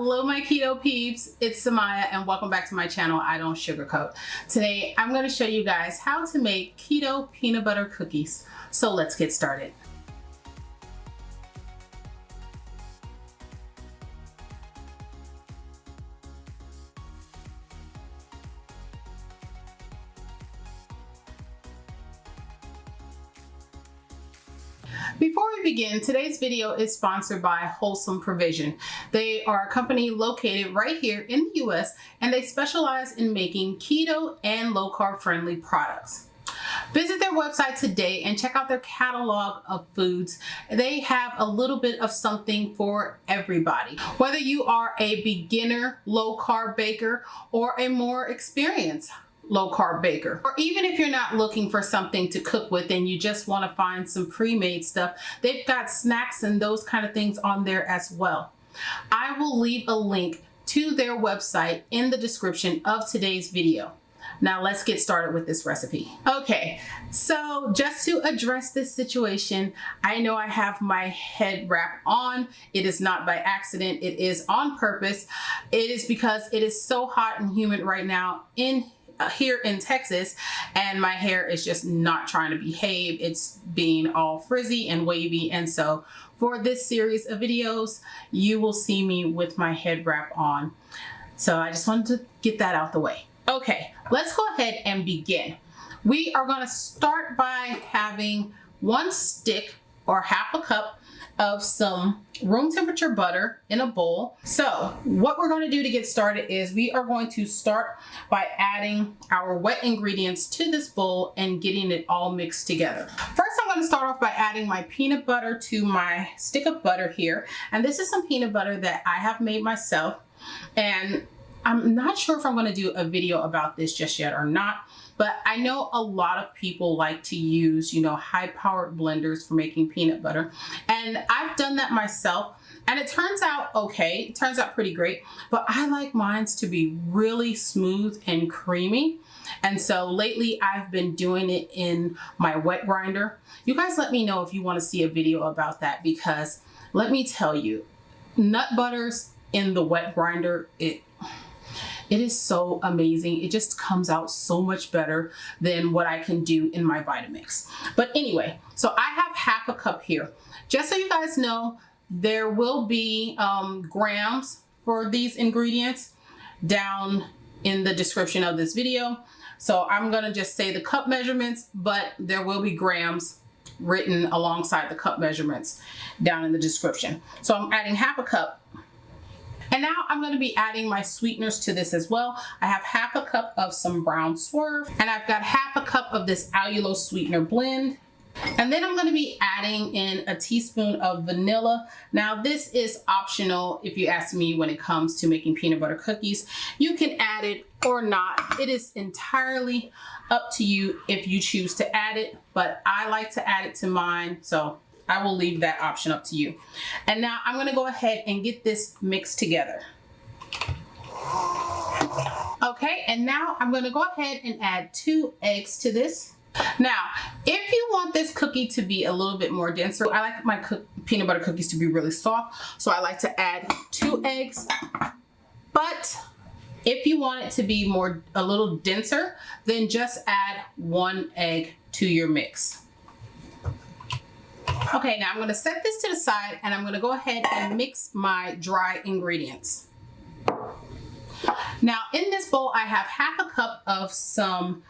Hello my keto peeps, it's Samaya and welcome back to my channel, I Don't Sugarcoat. Today I'm going to show you guys how to make keto peanut butter cookies. So let's get started. Before we begin, today's video is sponsored by Wholesome Provision. They are a company located right here in the US and they specialize in making keto and low-carb friendly products. Visit their website today and check out their catalog of foods. They have a little bit of something for everybody. Whether you are a beginner low-carb baker or a more experienced low-carb baker, or even if you're not looking for something to cook with and you just want to find some pre-made stuff, they've got snacks and those kind of things on there as well. I will leave a link to their website in the description of today's video. Now let's get started with this recipe. Okay, so just to address this situation, I know I have my head wrap on. It is not by accident, it is on purpose. It is because it is so hot and humid right now here in Texas, and my hair is just not trying to behave. It's being all frizzy and wavy, and so for this series of videos you will see me with my head wrap on. So I just wanted to get that out the way. Okay, let's go ahead and begin. We are going to start by having 1 stick or half a cup of some room temperature butter in a bowl. So what we're going to do to get started is we are going to start by adding our wet ingredients to this bowl and getting it all mixed together. First, I'm going to start off by adding my peanut butter to my stick of butter here. And this is some peanut butter that I have made myself. And I'm not sure if I'm going to do a video about this just yet or not, but I know a lot of people like to use, high-powered blenders for making peanut butter. And I've done that myself and it turns out okay. It turns out pretty great, but I like mine to be really smooth and creamy. And so lately I've been doing it in my wet grinder. You guys let me know if you want to see a video about that, because let me tell you, nut butters in the wet grinder, it is so amazing. It just comes out so much better than what I can do in my Vitamix. But anyway, so I have half a cup here. Just so you guys know, there will be grams for these ingredients down in the description of this video. So I'm gonna just say the cup measurements, but there will be grams written alongside the cup measurements down in the description. So I'm adding half a cup. And now I'm going to be adding my sweeteners to this as well. I have half a cup of some brown Swerve, and I've got half a cup of this allulose sweetener blend. And then I'm going to be adding in a teaspoon of vanilla. Now this is optional if you ask me when it comes to making peanut butter cookies. You can add it or not. It is entirely up to you if you choose to add it, but I like to add it to mine, so I will leave that option up to you. And now I'm going to go ahead and get this mixed together. Okay, and now I'm going to go ahead and add 2 eggs to this. Now, if you want this cookie to be a little bit more denser, I like my peanut butter cookies to be really soft, so I like to add 2 eggs. But if you want it to be a little denser, then just add 1 egg to your mix. Okay, now I'm going to set this to the side and I'm going to go ahead and mix my dry ingredients. Now in this bowl I have half a cup of some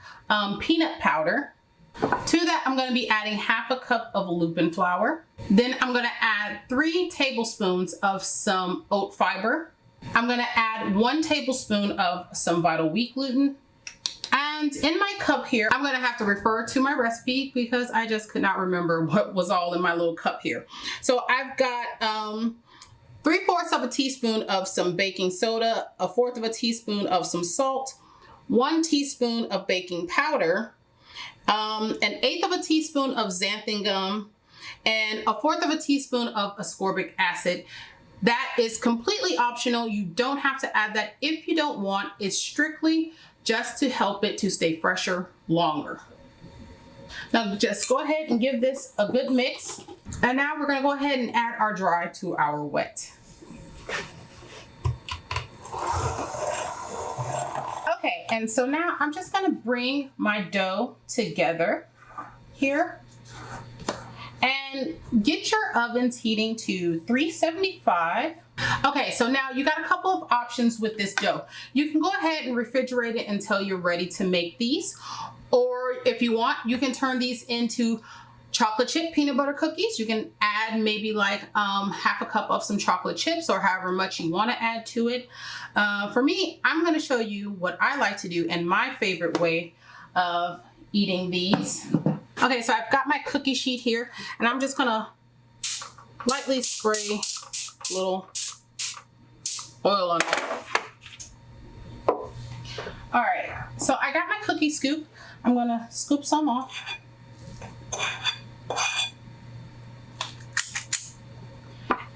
peanut powder. To that I'm going to be adding half a cup of Lupin Flour. Then I'm going to add 3 tablespoons of some Oat Fiber. I'm going to add 1 tablespoon of some Vital Wheat Gluten. And in my cup here, I'm going to have to refer to my recipe because I just could not remember what was all in my little cup here. So I've got 3/4 of a teaspoon of some baking soda, 1/4 of a teaspoon of some salt, 1 teaspoon of baking powder, 1/8 of a teaspoon of Xanthan Gum, and 1/4 of a teaspoon of Ascorbic Acid. That is completely optional. You don't have to add that if you don't want. It's strictly just to help it to stay fresher longer. Now just go ahead and give this a good mix. And now we're going to go ahead and add our dry to our wet. And so now I'm just gonna bring my dough together here and get your ovens heating to 375. Okay, so now you got a couple of options with this dough. You can go ahead and refrigerate it until you're ready to make these, or if you want, you can turn these into chocolate chip peanut butter cookies. You can add maybe like half a cup of some chocolate chips or however much you want to add to it. For me, I'm going to show you what I like to do and my favorite way of eating these. Okay, so I've got my cookie sheet here, and I'm just going to lightly spray a little oil on it. All right, so I got my cookie scoop. I'm going to scoop some off.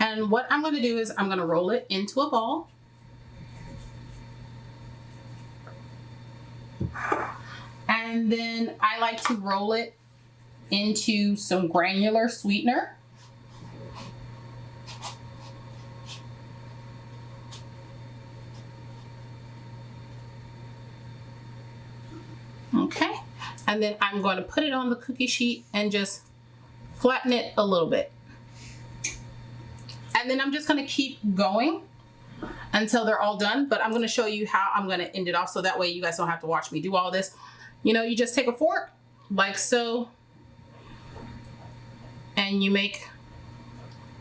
And what I'm going to do is I'm going to roll it into a ball. And then I like to roll it into some granular sweetener. Okay. And then I'm going to put it on the cookie sheet and just flatten it a little bit. And then I'm just going to keep going until they're all done. But I'm going to show you how I'm going to end it off, so that way you guys don't have to watch me do all this. You know, you just take a fork like so, and you make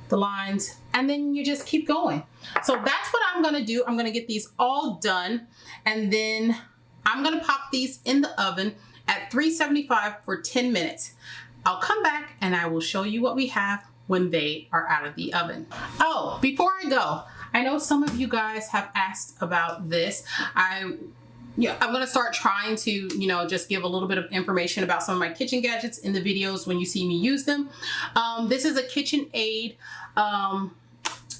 the lines, and then you just keep going. So that's what I'm going to do. I'm going to get these all done, and then I'm going to pop these in the oven at 375 for 10 minutes. I'll come back and I will show you what we have when they are out of the oven. Oh, before I go, I know some of you guys have asked about this. I'm going to start trying to, you know, just give a little bit of information about some of my kitchen gadgets in the videos when you see me use them. This is a KitchenAid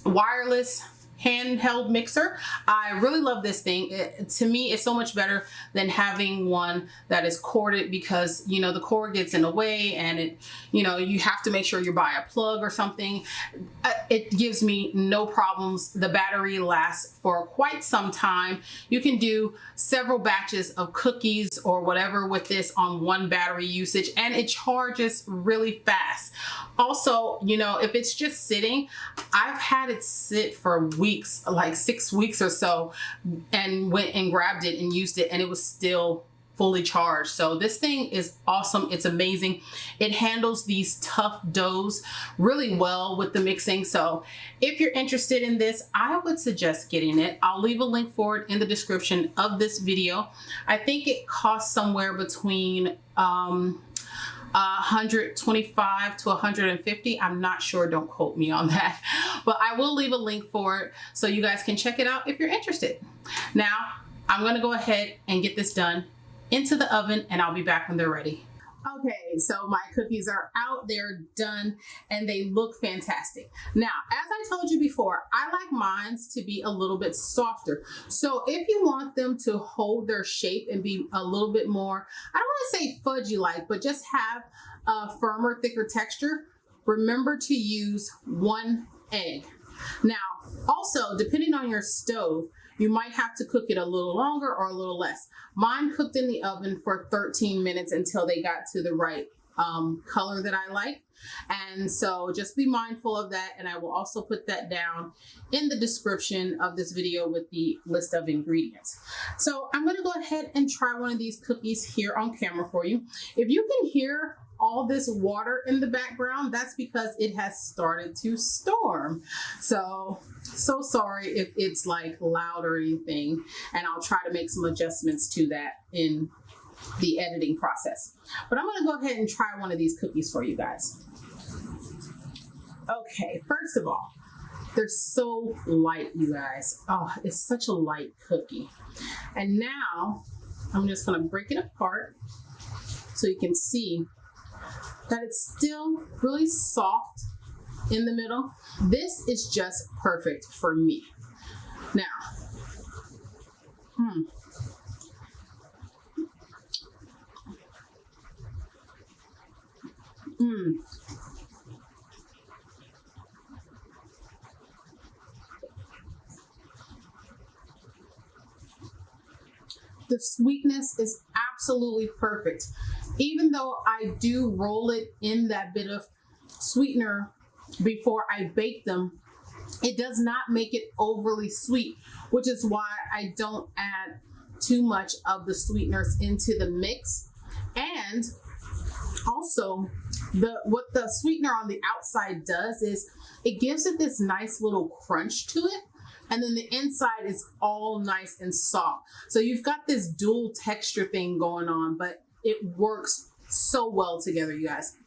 wireless handheld mixer. I really love this thing. To me, it's so much better than having one that is corded, because, you know, the cord gets in the way and it, you know, you have to make sure you buy a plug or something. It gives me no problems. The battery lasts for quite some time. You can do several batches of cookies or whatever with this on one battery usage, and it charges really fast. Also, you know, if it's just sitting, I've had it sit for weeks, like 6 weeks or so, and went and grabbed it and used it, and it was still fully charged. So this thing is awesome. It's amazing. It handles these tough doughs really well with the mixing. So if you're interested in this, I would suggest getting it. I'll leave a link for it in the description of this video. I think it costs somewhere between 125 to 150. I'm not sure, don't quote me on that, but I will leave a link for it so you guys can check it out if you're interested. Now I'm going to go ahead and get this done into the oven, and I'll be back when they're ready. Okay, so my cookies are out, they're done, and they look fantastic. Now, as I told you before, I like mine to be a little bit softer. So if you want them to hold their shape and be a little bit more, I don't want to say fudgy-like, but just have a firmer, thicker texture, remember to use 1 egg. Now, also, depending on your stove, you might have to cook it a little longer or a little less. Mine cooked in the oven for 13 minutes until they got to the right color that I like. And so just be mindful of that. And I will also put that down in the description of this video with the list of ingredients. So I'm going to go ahead and try one of these cookies here on camera for you. If you can hear all this water in the background, that's because it has started to storm. So sorry if it's like loud or anything, and I'll try to make some adjustments to that in the editing process. But I'm going to go ahead and try one of these cookies for you guys. Okay, first of all, they're so light, you guys. Oh, it's such a light cookie. And now I'm just going to break it apart so you can see that it's still really soft in the middle. This is just perfect for me. Now, The sweetness is absolutely perfect. Even though I do roll it in that bit of sweetener before I bake them, it does not make it overly sweet, which is why I don't add too much of the sweeteners into the mix. And also, what the sweetener on the outside does is it gives it this nice little crunch to it. And then the inside is all nice and soft. So you've got this dual texture thing going on, but it works so well together, you guys.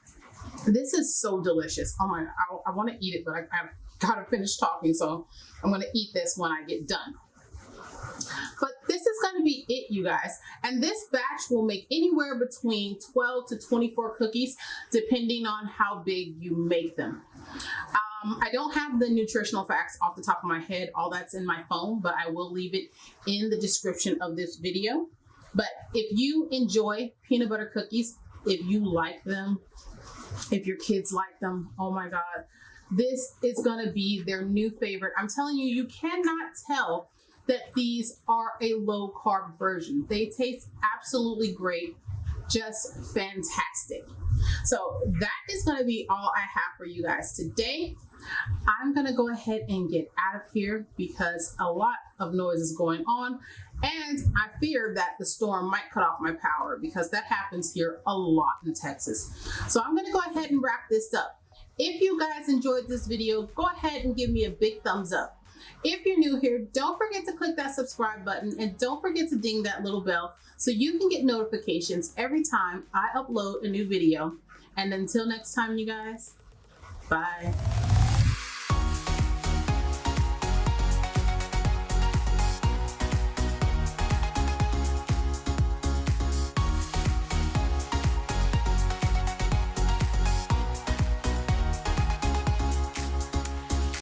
This is so delicious. Oh my, I want to eat it, but I've got to finish talking. So I'm going to eat this when I get done. But this is going to be it, you guys. And this batch will make anywhere between 12 to 24 cookies, depending on how big you make them. I don't have the nutritional facts off the top of my head. All that's in my phone, but I will leave it in the description of this video. But if you enjoy peanut butter cookies, if you like them, if your kids like them, oh my God, this is going to be their new favorite. I'm telling you, you cannot tell that these are a low carb version. They taste absolutely great, just fantastic. So that is going to be all I have for you guys today. I'm going to go ahead and get out of here because a lot of noise is going on, and I fear that the storm might cut off my power because that happens here a lot in Texas. So I'm going to go ahead and wrap this up. If you guys enjoyed this video, go ahead and give me a big thumbs up. If you're new here, don't forget to click that subscribe button and don't forget to ding that little bell so you can get notifications every time I upload a new video. And until next time, you guys, bye.